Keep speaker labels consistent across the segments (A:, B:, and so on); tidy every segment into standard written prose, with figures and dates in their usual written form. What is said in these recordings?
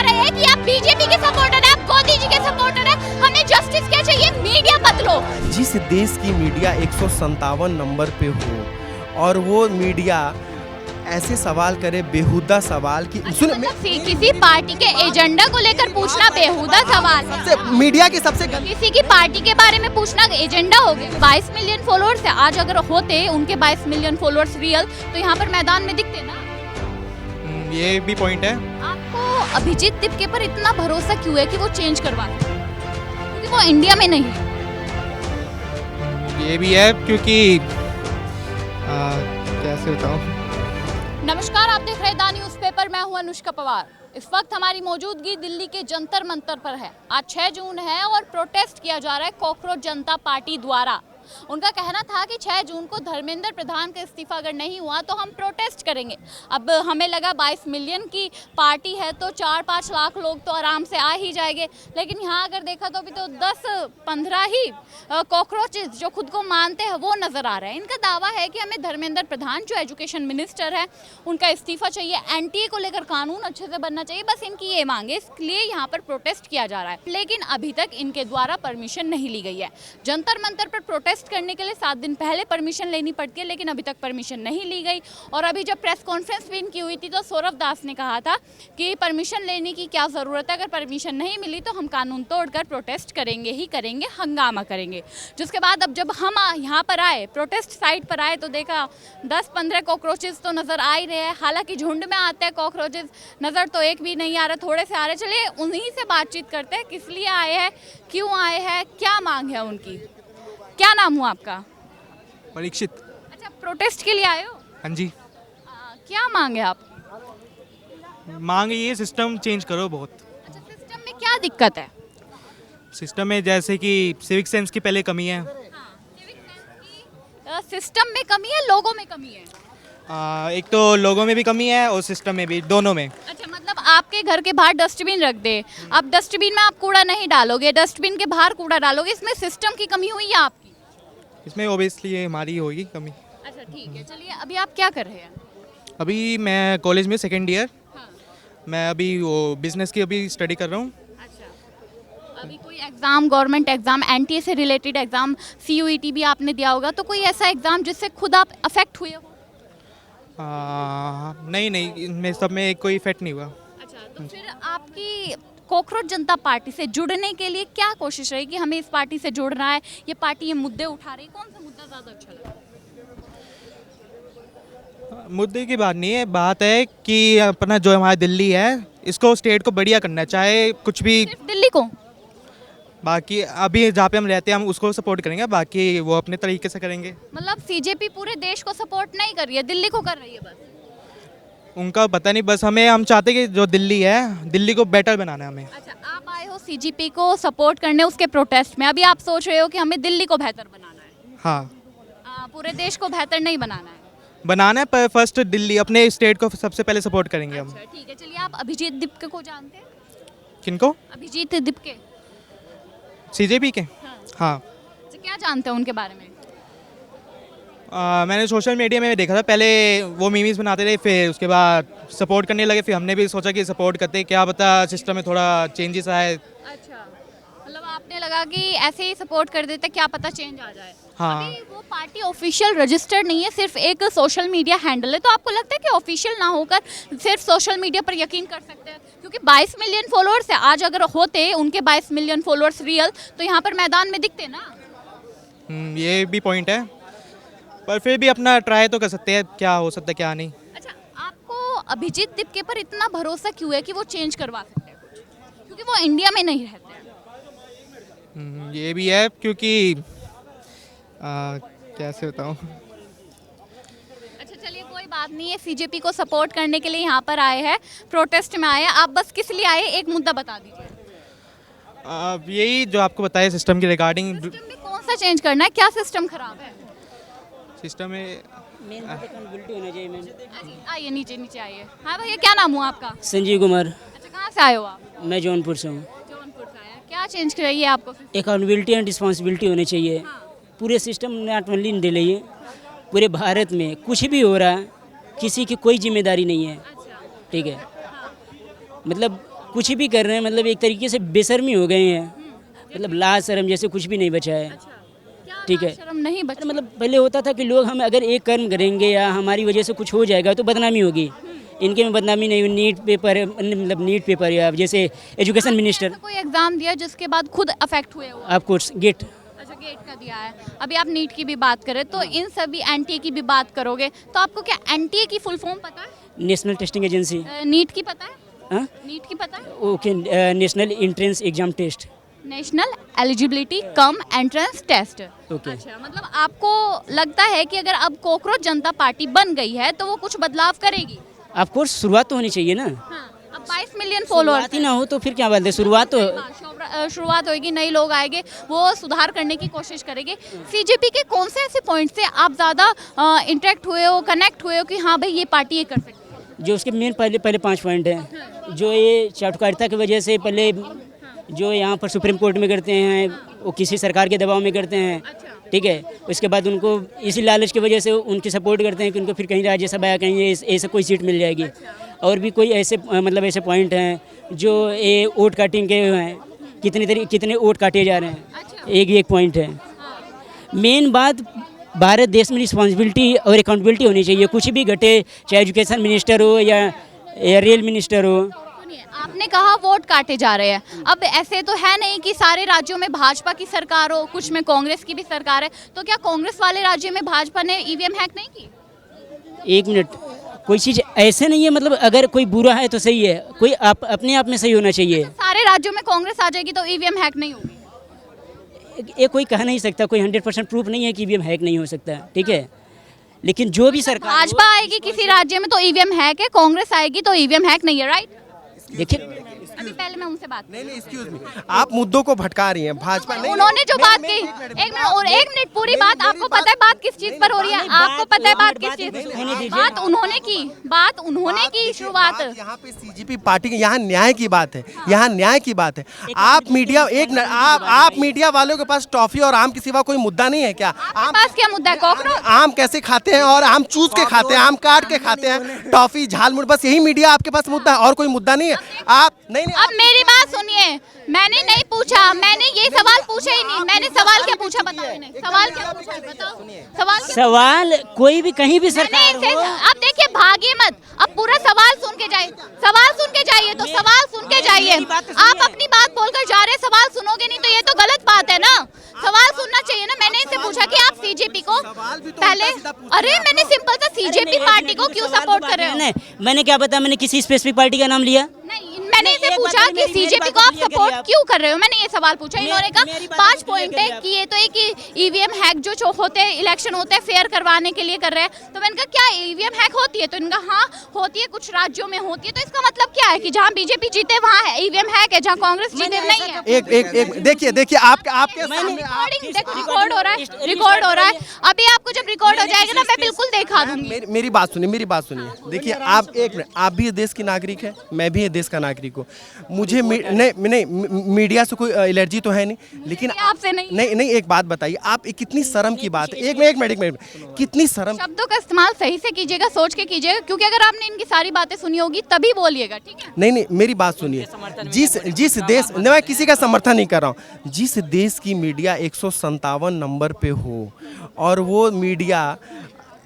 A: रहे हैं कि आप बीजेपी के सपोर्टर हैं, आप मोदी जी के सपोर्टर हैं, हमें जस्टिस क्या चाहिए, मीडिया बदलो।
B: जिस देश की मीडिया 157 नंबर पे हो और वो मीडिया ऐसे सवाल करे, बेहुदा सवाल कि
A: किसी पार्टी के एजेंडा को लेकर पूछना बेहुदा सवाल,
B: मीडिया की सबसे
A: किसी की पार्टी के बारे में पूछना एजेंडा हो गया। 22 मिलियन फॉलोअर्स है, आज अगर होते उनके 22 मिलियन फॉलोअर्स रियल तो यहाँ पर मैदान में दिखते ना।
C: ये भी पॉइंट है।
A: आपको अभिजीत तिपके पर इतना भरोसा क्यों है कि वो चेंज करवा दें? क्योंकि वो इंडिया में नहीं है।
C: ये भी है क्योंकि कैसे बताऊं।
A: नमस्कार, आप देख रहे हैं द न्यूज़पेपर, मैं हूं अनुष्का पवार। इस वक्त हमारी मौजूदगी दिल्ली के जंतर मंतर पर है। आज 6 जून है और प्रोटेस्ट किया जा रहा है कॉकरोच जनता पार्टी द्वारा। उनका कहना था कि 6 जून को धर्मेंद्र प्रधान का इस्तीफा अगर नहीं हुआ तो हम प्रोटेस्ट करेंगे। अब हमें लगा 22 मिलियन की पार्टी है तो 4-5 लाख लोग तो आराम से आ ही जाएंगे, लेकिन यहाँ अगर देखा तो अभी तो 10-15 ही कॉकरोचेस जो खुद को मानते हैं वो नज़र आ रहे हैं। इनका दावा है कि हमें धर्मेंद्र प्रधान जो एजुकेशन मिनिस्टर है उनका इस्तीफा चाहिए, एनटीए को लेकर कानून अच्छे से बनना चाहिए, बस इनकी ये मांग है, इसलिए यहाँ पर प्रोटेस्ट किया जा रहा है। लेकिन अभी तक इनके द्वारा परमिशन नहीं ली गई है। जंतर मंतर पर प्रोटेस्ट करने के लिए 7 दिन पहले परमिशन लेनी पड़ती है, लेकिन अभी तक परमिशन नहीं ली गई। और अभी जब प्रेस कॉन्फ्रेंस भी इनकी हुई थी तो सौरभ दास ने कहा था कि परमिशन लेने की क्या ज़रूरत है, अगर परमिशन नहीं मिली तो हम कानून तोड़कर प्रोटेस्ट करेंगे ही करेंगे, हंगामा करेंगे। जिसके बाद अब जब हम यहाँ पर आए, प्रोटेस्ट साइट पर आए, तो देखा 10-15 कॉकरोचेस तो नज़र आ ही रहे हैं। हालांकि झुंड में आते हैं कॉकरोचेस, नज़र तो एक भी नहीं आ रहा, थोड़े से आ रहे। चलिए उन्हीं से बातचीत करते हैं, किस लिए आए हैं, क्यों आए हैं, क्या मांग है उनकी। क्या नाम हुआ आपका?
C: परीक्षित।
A: अच्छा, प्रोटेस्ट के लिए आए हो?
C: हाँ जी।
A: क्या मांग है आप?
C: मांग ये सिस्टम चेंज करो बहुत।
A: अच्छा, सिस्टम में क्या दिक्कत है?
C: सिस्टम में जैसे कि सिविक सेंस की पहले कमी है।
A: सिस्टम में कमी है, लोगों में कमी है?
C: एक तो लोगों में भी कमी है और सिस्टम में भी, दोनों में।
A: अच्छा, मतलब आपके घर के बाहर डस्टबिन रख दे, अब डस्टबिन में आप कूड़ा नहीं डालोगे, डस्टबिन के बाहर कूड़ा डालोगे, इसमें सिस्टम की कमी हुई है आपकी?
C: इसमें ओबियसली हमारी होगी कमी।
A: अच्छा ठीक है, चलिए अभी आप क्या कर रहे हैं?
C: अभी मैं कॉलेज में सेकेंड ईयर,
A: हाँ।
C: मैं अभी वो बिजनेस की अभी स्टडी कर रहा हूँ।
A: अच्छा, अभी कोई एग्ज़ाम, गवर्नमेंट एग्ज़ाम, एनटीए से रिलेटेड एग्ज़ाम, सीयूईटी भी आपने दिया होगा, तो कोई ऐसा एग्ज़ाम जिससे खुद आप अफेक्ट हुए हो?
C: नहीं, इनमें सब में कोई इफेक्ट नहीं हुआ।
A: अच्छा, तो फिर आपकी कॉकरोच जनता पार्टी से जुड़ने के लिए क्या कोशिश रही कि हमें इस पार्टी से जुड़ना है, ये पार्टी ये मुद्दे उठा रही है, कौन सा मुद्दा ज़्यादा अच्छा लगा?
C: मुद्दे की बात नहीं है, बात है कि अपना जो हमारा दिल्ली है इसको, स्टेट को बढ़िया करना है, चाहे कुछ भी।
A: सिर्फ दिल्ली को?
C: बाकी अभी जहाँ पे हम रहते हैं हम उसको सपोर्ट करेंगे, बाकी वो अपने तरीके से करेंगे।
A: मतलब सीजेपी पूरे देश को सपोर्ट नहीं कर रही है, दिल्ली को कर रही है बस?
C: उनका पता नहीं, बस हम चाहते हैं कि जो दिल्ली है, दिल्ली को बेटर बनाना है हमें।
A: अच्छा, आप आए हो सीजेपी को सपोर्ट करने, उसके प्रोटेस्ट में, अभी आप सोच रहे हो कि हमें दिल्ली को बेहतर बनाना है?
C: हाँ,
A: पूरे देश को बेहतर नहीं बनाना है?
C: बनाना है, पर फर्स्ट दिल्ली, अपने स्टेट को सबसे पहले सपोर्ट करेंगे हम।
A: अच्छा ठीक है, चलिए आप अभिजीत दिपके को जानते हैं?
C: किनको?
A: अभिजीत दिपके।
C: सीजेपी के? हाँ।
A: अच्छा, क्या जानते हैं उनके बारे में?
C: मैंने सोशल मीडिया में देखा था, पहले वो मीम्स बनाते थे, फिर उसके बाद सपोर्ट करने लगे, फिर हमने भी सोचा कि सपोर्ट करते, क्या पता सिस्टम में थोड़ा चेंजेस आए।
A: अच्छा, मतलब आपने लगा कि ऐसे ही सपोर्ट कर देते, क्या पता चेंज आ जाए।
C: हाँ।
A: अभी वो पार्टी ऑफिशियल रजिस्टर्ड नहीं है, सिर्फ एक सोशल मीडिया हैंडल है, तो आपको लगता है कि ऑफिशियल ना होकर सिर्फ सोशल मीडिया पर यकीन कर सकते हैं? क्योंकि 22 मिलियन फॉलोअर्स है, आज अगर होते उनके 22 मिलियन फॉलोअर्स रियल तो यहाँ पर मैदान में दिखते ना।
C: ये भी पॉइंट है, पर फिर भी अपना ट्राई तो कर सकते हैं, क्या हो सकता है क्या नहीं।
A: अच्छा, आपको अभिजीत दिपके पर इतना भरोसा क्यों है कि वो चेंज करवा सकते हैं कुछ? क्योंकि वो इंडिया में नहीं रहते हैं।
C: ये भी है क्योंकि कैसे बताऊँ।
A: अच्छा चलिए, कोई बात नहीं है, सीजेपी को सपोर्ट करने के लिए यहाँ पर आए हैं, प्रोटेस्ट में आए हैं, आप बस किस लिए आए, एक मुद्दा बता दीजिए।
C: यही जो आपको बताया सिस्टम की रिगार्डिंग।
A: सिस्टम में कौन सा चेंज करना है, क्या सिस्टम खराब है?
C: सिस्टम में
A: आइए नीचे नीचे आइए। हाँ भैया, क्या नाम हुआ आपका?
D: संजीव कुमार।
A: अच्छा, कहाँ से आए हो आप?
D: मैं जौनपुर से हूँ।
A: जौनपुर से आए हैं, क्या चेंज कराइए आपको?
D: अकाउंटेबिलिटी एंड रिस्पॉन्सिबिलिटी होनी चाहिए।
A: हाँ।
D: पूरे system not only in Delhi, पूरे भारत में कुछ भी हो रहा है, किसी की कोई जिम्मेदारी नहीं है।
A: अच्छा,
D: ठीक है,
A: हाँ।
D: मतलब कुछ भी कर रहे हैं, मतलब एक तरीके से बेशर्मी हो गए हैं, मतलब लाज शर्म जैसे कुछ भी नहीं बचा है। ठीक है,
A: शर्म नहीं बचा।
D: मतलब पहले होता था कि लोग हम अगर एक कर्म करेंगे या हमारी वजह से कुछ हो जाएगा तो बदनामी होगी, इनके में बदनामी नहीं हुई। नीट पेपर, मतलब नीट पेपर या जैसे एजुकेशन मिनिस्टर,
A: कोई एग्जाम दिया जिसके बाद खुद अफेक्ट हुए हो?
D: आपको गेट,
A: अच्छा, गेट का दिया है। अभी आप नीट की भी बात करें तो इन सभी एनटीए की भी बात करोगे तो आपको क्या एनटीए की फुल फॉर्म पता है?
D: National testing agency.
A: नीट की पता है?
D: हाँ,
A: नीट की पता है?
D: Okay, national entrance exam test.
A: National eligibility cum entrance test.
D: Okay.
A: अच्छा, मतलब आपको लगता है कि अगर अब कॉकरोच जनता पार्टी बन गई है तो वो कुछ बदलाव करेगी?
D: ऑफ कोर्स शुरुआत तो होनी चाहिए ना।
A: हाँ, अब 22 मिलियन फॉलोअर्स
D: शुरुआत ही ना हो तो फिर क्या बात है, शुरुआत तो
A: शुरुआत होगी, नए लोग आएंगे, वो सुधार करने की कोशिश करेंगे। सीजेपी के कौन से ऐसे पॉइंट से आप ज़्यादा इंटरेक्ट हुए हो, कनेक्ट हुए हो कि हाँ भाई ये पार्टी ये कर सकती है?
D: जो उसके मेन पहले 5 पॉइंट हैं, जो ये चाटुकारिता की वजह से पहले जो यहाँ पर सुप्रीम कोर्ट में करते हैं वो किसी सरकार के दबाव में करते हैं, ठीक है। उसके बाद उनको इसी लालच की वजह से उनकी सपोर्ट करते हैं कि उनको फिर कहीं राज्यसभा या कहीं ऐसे कोई सीट मिल जाएगी। और भी कोई ऐसे मतलब ऐसे पॉइंट हैं जो ये वोट काटिंग के हैं, कितने वोट काटे जा रहे हैं, एक पॉइंट है। मेन बात, भारत देश में रिस्पॉन्सिबिलिटी और अकाउंटेबिलिटी होनी चाहिए। कुछ भी घटे, चाहे एजुकेशन मिनिस्टर हो या रेल मिनिस्टर हो।
A: सुनिए, आपने कहा वोट काटे जा रहे हैं, अब ऐसे तो है नहीं कि सारे राज्यों में भाजपा की सरकार हो, कुछ में कांग्रेस की भी सरकार है, तो क्या कांग्रेस वाले राज्यों में भाजपा ने ईवीएम हैक नहीं की?
D: एक मिनट, कोई चीज़ ऐसे नहीं है, मतलब अगर कोई बुरा है तो सही है, कोई अपने आप में सही होना चाहिए।
A: सारे राज्यों में कांग्रेस आ जाएगी तो ईवीएम हैक नहीं होगी?
D: ये कोई कह नहीं सकता, कोई 100% प्रूफ नहीं है कि ईवीएम हैक नहीं हो सकता, ठीक है। लेकिन जो भी सरकार,
A: भाजपा आएगी किसी राज्य में तो ईवीएम हैक है, कांग्रेस आएगी तो ईवीएम हैक नहीं है, राइट?
D: देखिए,
A: अभी पहले मैं उनसे बात
B: नहीं, एक्सक्यूज मी, आप मुद्दों को भटका रही हैं। भाजपा नहीं,
A: उन्होंने जो बात की, एक मिनट पूरी बात, आपको पता है बात किस चीज पर हो रही है? आपको पता है बात किस चीज? बात उन्होंने की शुरुआत।
B: यहाँ पे सीजेपी पार्टी की, यहाँ न्याय की बात है, यहाँ न्याय की बात है। आप मीडिया, आप मीडिया वालों के पास टॉफी और आम के सिवा कोई मुद्दा नहीं है क्या?
A: आपके पास क्या मुद्दा है? कॉकरोच?
B: आम कैसे खाते हैं और आम चूस के खाते हैं, आम काट के खाते हैं, टॉफी झालमुड़, बस यही मीडिया आपके पास मुद्दा है और कोई मुद्दा नहीं है। आप नहीं,
A: अब मेरी बात सुनिए, मैंने नहीं पूछा, मैंने ये सवाल पूछा ही नहीं। मैंने सवाल क्या पूछा बताओ? सवाल क्या पूछा बताओ?
D: सवाल कोई भी कहीं भी सरकार हो,
A: अब देखिए, भागिए मत, अब पूरा सवाल सुन के जाइए, सवाल सुन के जाइए, तो सवाल सुन के जाइए। आप अपनी बात बोलकर जा रहे, सवाल सुनोगे नहीं तो ये तो गलत बात है ना। सवाल सुनना चाहिए ना। मैंने इनसे पूछा कि आप सीजेपी को पहले, अरे मैंने सिंपल सा सीजेपी पार्टी को क्यों सपोर्ट कर रहे हो?
D: मैंने क्या पता, मैंने किसी स्पेसिफिक पार्टी का नाम लिया?
A: नहीं, मैंने इसे पूछा कि सीजेपी को आप सपोर्ट क्यों कर रहे हो, मैंने ये सवाल पूछा। इन्होंने कहा 5 पॉइंट है कि ये तो एक ईवीएम हैक जो होते हैं, इलेक्शन होते हैं फेयर करवाने के लिए कर रहे हैं। तो मैंने कहा क्या ईवीएम हैक होती है? तो इनका हाँ होती है, कुछ राज्यों में होती है। तो इसका मतलब क्या है कि जहाँ बीजेपी जीते वहाँ है ईवीएम हैक है, जहाँ कांग्रेस जीते नहीं है?
B: एक देखिए आपके
A: रिकॉर्ड हो रहा है, रिकॉर्ड हो रहा है। अभी आपको जब रिकॉर्ड हो जाएगा ना, मैं बिल्कुल दिखा दूंगी।
B: मेरी बात सुनिए। देखिए, आप एक मिनट, आप भी ये देश की नागरिक है, मैं भी ये देश का नागरिक हूँ। मुझे नहीं, मीडिया से कोई एलर्जी तो है नहीं, लेकिन
A: आपसे
B: नहीं, एक बात बताइए, आप कितनी शर्म की बात है। एक मिनट, कितनी शर्म।
A: शब्दों का इस्तेमाल सही से कीजिएगा, सोच के कीजिएगा, क्योंकि अगर आपने इनकी सारी बातें सुनी होगी तभी बोलिएगा, ठीक है?
B: नहीं, मेरी बात सुनिए। जिस देश, मैं किसी का समर्थन नहीं कर रहा हूँ, जिस देश की मीडिया 157 नंबर पे हो और वो मीडिया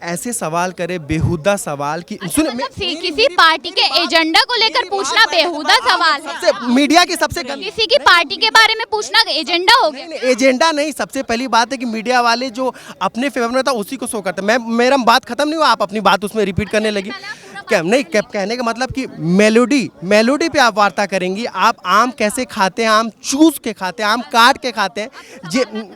B: ऐसे सवाल करे, बेहुदा सवाल की
A: मतलब किसी पार्टी के एजेंडा को लेकर पूछना बेहुदा सवाल है?
B: मीडिया की सबसे
A: किसी की पार्टी के बारे में पूछना एजेंडा हो गया?
B: एजेंडा नहीं, सबसे पहली बात है कि मीडिया वाले जो अपने फेवर में था उसी को शो करते। मेरा बात खत्म नहीं हुआ, आप अपनी बात उसमें रिपीट करने लगी। क्या नहीं, कहने का मतलब कि मेलोडी पे आप वार्ता करेंगी। आप आम कैसे खाते हैं, आम चूस के खाते हैं, आम काट के खाते हैं,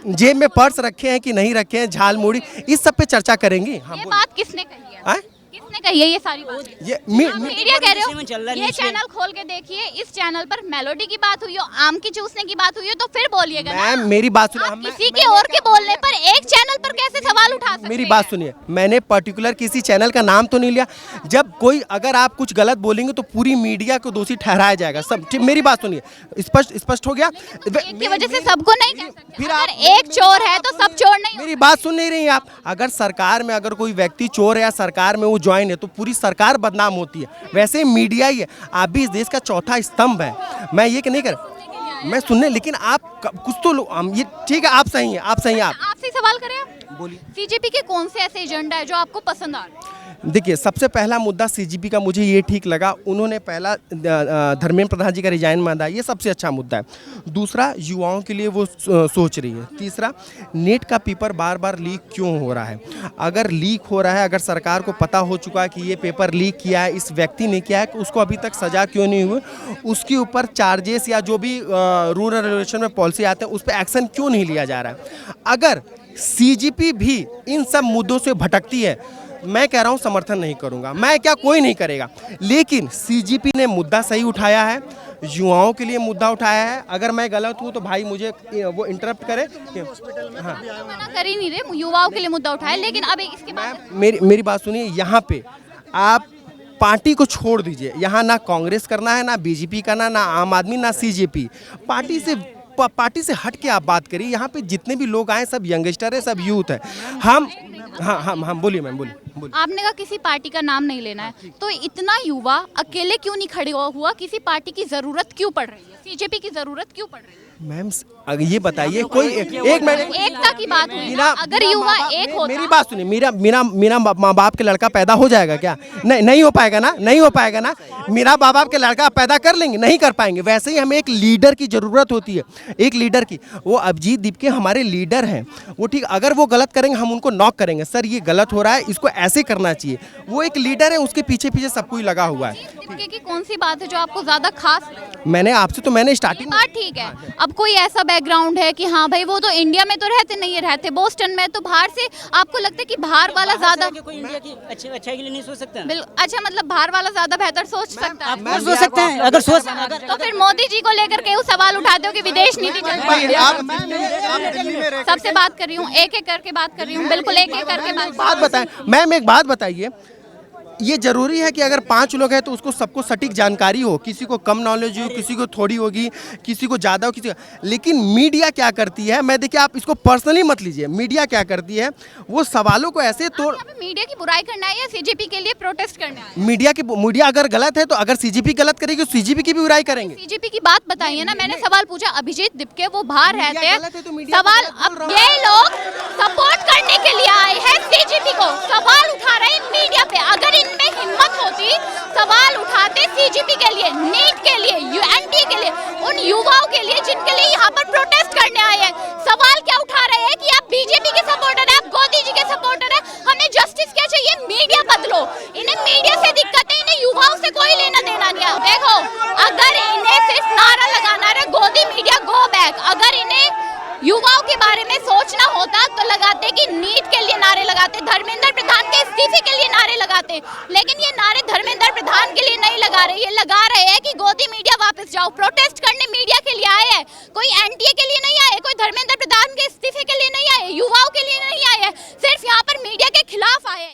B: जेब में पर्स रखे हैं कि नहीं रखे हैं, झाल मुड़ी, इस सब पे चर्चा करेंगी।
A: ये बात किसने कही है? किसने कही है ये सारी बातें?
B: ये
A: मीडिया कह रहे हो? ये चैनल खोल के देखिए, इस चैनल पर मेलोडी की बात हुई हो, आम की चूसने की बात हुई हो, तो फिर बोलिएगा ना।
B: मैम मेरी बात सुनिए।
A: किसी के और के बोलने पर एक चैनल पर कैसे सवाल उठा सकते हैं?
B: मेरी बात सुनिए, मैंने पर्टिकुलर किसी चैनल का नाम तो नहीं लिया। जब कोई, अगर आप कुछ गलत बोलेंगे तो पूरी मीडिया को दोषी ठहराया जाएगा। सब मेरी बात सुनिए, स्पष्ट हो गया।
A: की वजह से सबको नहीं कह सकते। अगर एक चोर है तो सब चोर नहीं।
B: मेरी बात सुन नहीं रही आप। अगर सरकार में अगर कोई व्यक्ति चोर है या सरकार में वो ज्वाइन ज्वाइन है तो पूरी सरकार बदनाम होती है, वैसे ही मीडिया ही है। आप भी इस देश का चौथा स्तंभ है। मैं ये कि नहीं कर, मैं सुनने, लेकिन आप कुछ तो ये ठीक है, आप सही हैं, आप सही हैं। आप
A: आपसे ही सवाल करें,
B: बोलिए।
A: सीजेपी के कौन से ऐसे एजेंडा है जो आपको पसंद आ रहे हैं?
B: देखिए, सबसे पहला मुद्दा सीजीपी का मुझे ये ठीक लगा, उन्होंने पहला धर्मेंद्र प्रधान जी का रिजाइन मांगा, ये सबसे अच्छा मुद्दा है। दूसरा, युवाओं के लिए वो सोच रही है। तीसरा, नेट का पेपर बार बार लीक क्यों हो रहा है? अगर लीक हो रहा है, अगर सरकार को पता हो चुका है कि ये पेपर लीक किया है, इस व्यक्ति ने किया है, उसको अभी तक सजा क्यों नहीं हुई? उसके ऊपर चार्जेस या जो भी रूरल रेगुलेशन में पॉलिसी आते हैं उस पर एक्शन क्यों नहीं लिया जा रहा है? अगर सीजीपी भी इन सब मुद्दों से भटकती है, मैं कह रहा हूं समर्थन नहीं करूंगा, मैं क्या, कोई नहीं करेगा। लेकिन सीजीपी ने मुद्दा सही उठाया है, युवाओं के लिए मुद्दा उठाया है। अगर मैं गलत हूं तो भाई मुझे वो इंटरप्ट करे। हाँ,
A: मना कर ही नहीं रहे, युवाओं के लिए मुद्दा उठाया, लेकिन अब इसके बाद
B: मेरी बात सुनिए। यहाँ पे आप पार्टी को छोड़ दीजिए, यहाँ ना कांग्रेस करना है, ना बीजेपी करना, ना आम आदमी, ना सीजेपी। पार्टी से हट के आप बात करिए। यहाँ पे जितने भी लोग आए सब यंगस्टर है, सब यूथ है। हम हाँ बोलिए मैम, बोलिए।
A: आपने कहा किसी पार्टी का नाम नहीं लेना है, तो इतना युवा अकेले क्यों नहीं खड़े हुआ? किसी पार्टी की जरूरत क्यों पड़ रही है? सीजेपी की जरूरत क्यों पड़ रही है?
B: मैम ये बताइए, कोई एक मिनट,
A: एकता की बात हुई ना, अगर युवा एक होता।
B: मेरी बात सुनिए, मेरा माँ बाप के लड़का पैदा हो जाएगा क्या? नहीं हो पाएगा ना, नहीं हो पाएगा ना। मेरा माँ बाप के लड़का पैदा कर लेंगे? नहीं कर पाएंगे। वैसे ही हमें एक लीडर की जरूरत होती है, एक लीडर की। वो अभिजीत दीपके हमारे लीडर हैं, वो ठीक, अगर वो गलत करेंगे हम उनको नॉक करेंगे, सर ये गलत हो रहा है, इसको ऐसे करना चाहिए। वो एक लीडर है, उसके पीछे पीछे सब कोई लगा हुआ है।
A: दीपके की कौन सी बात है जो आपको ज्यादा खास लगी?
B: मैंने आपसे तो मैंने स्टार्टिंग
A: बात ठीक है, अब कोई ऐसा बैकग्राउंड है कि हाँ भाई वो तो इंडिया में तो रहते नहीं है, रहते बोस्टन में, तो बाहर से आपको लगता है कि बाहर वाला ज्यादा
D: कोई इंडिया की अच्छाई के लिए नहीं सोच सकता?
A: बिल्कुल। अच्छा, मतलब बाहर वाला ज्यादा बेहतर सोच सकता है?
D: आप सोच सकते हैं, अगर सोच,
A: तो फिर मोदी जी को लेकर के वो सवाल उठाते हो कि विदेश नीति चल रही है। सबसे बात कर रही हूँ, एक एक करके बात कर रही हूँ, बिल्कुल एक एक करके
B: बात बताएं। मैम एक बात बताइए, ये जरूरी है कि अगर 5 लोग हैं तो उसको सबको सटीक जानकारी हो, किसी को कम नॉलेज हो, किसी को थोड़ी होगी, किसी को ज़्यादा हो, किसी को। लेकिन मीडिया क्या करती है, मैं देखिए, आप इसको पर्सनली मत लीजिए, मीडिया क्या करती है, वो सवालों को ऐसे तोड़।
A: मीडिया की बुराई करना है या सीजेपी के लिए प्रोटेस्ट करना है?
B: मीडिया अगर गलत है तो अगर सीजीपी गलत करेगी तो सीजीपी की भी बुराई करेंगे।
A: सीजेपी की बात बताइए ना, मैंने सवाल पूछा, अभिजीत दीपके वो बाहर रहते हैं,
B: तो
A: सवाल, अब ये लोग सपोर्ट करने के लिए आए हैं सीजेपी को, सवाल उठा रहे हैं मीडिया पे। अगर इनमें हिम्मत होती, सवाल उठाते सीजेपी के लिए, नीट के लिए, यूएनटी के लिए, उन युवाओं के लिए जिनके लिए यहाँ पर प्रोटेस्ट करने आए हैं। सवाल क्या उठा रहे हैं कि आप बीजेपी के सपोर्टर है, आप मोदी जी के सपोर्टर है, हमें जस्टिस क्या चाहिए? मीडिया बदलो। इन्हें मीडिया से दिक्कत है, इन्हें युवाओं से कोई लेना देना नहीं है। देखो, अगर इन्हें सिर्फ नारा लगाना है गोदी मीडिया गो बैक, अगर इन्हें युवाओं के बारे में सोचना होता तो लगाते कि नीट के लिए नारे लगाते, धर्मेंद्र प्रधान के इस्तीफे के लिए नारे लगाते। लेकिन ये नारे धर्मेंद्र प्रधान के लिए नहीं लगा रहे, ये लगा रहे हैं कि गोदी मीडिया वापस जाओ। प्रोटेस्ट करने मीडिया के लिए आए हैं, कोई एनटीए के लिए नहीं आए, कोई धर्मेंद्र प्रधान के इस्तीफे के लिए नहीं आए, युवाओं के लिए नहीं आए हैं, सिर्फ यहाँ पर मीडिया के खिलाफ आए हैं।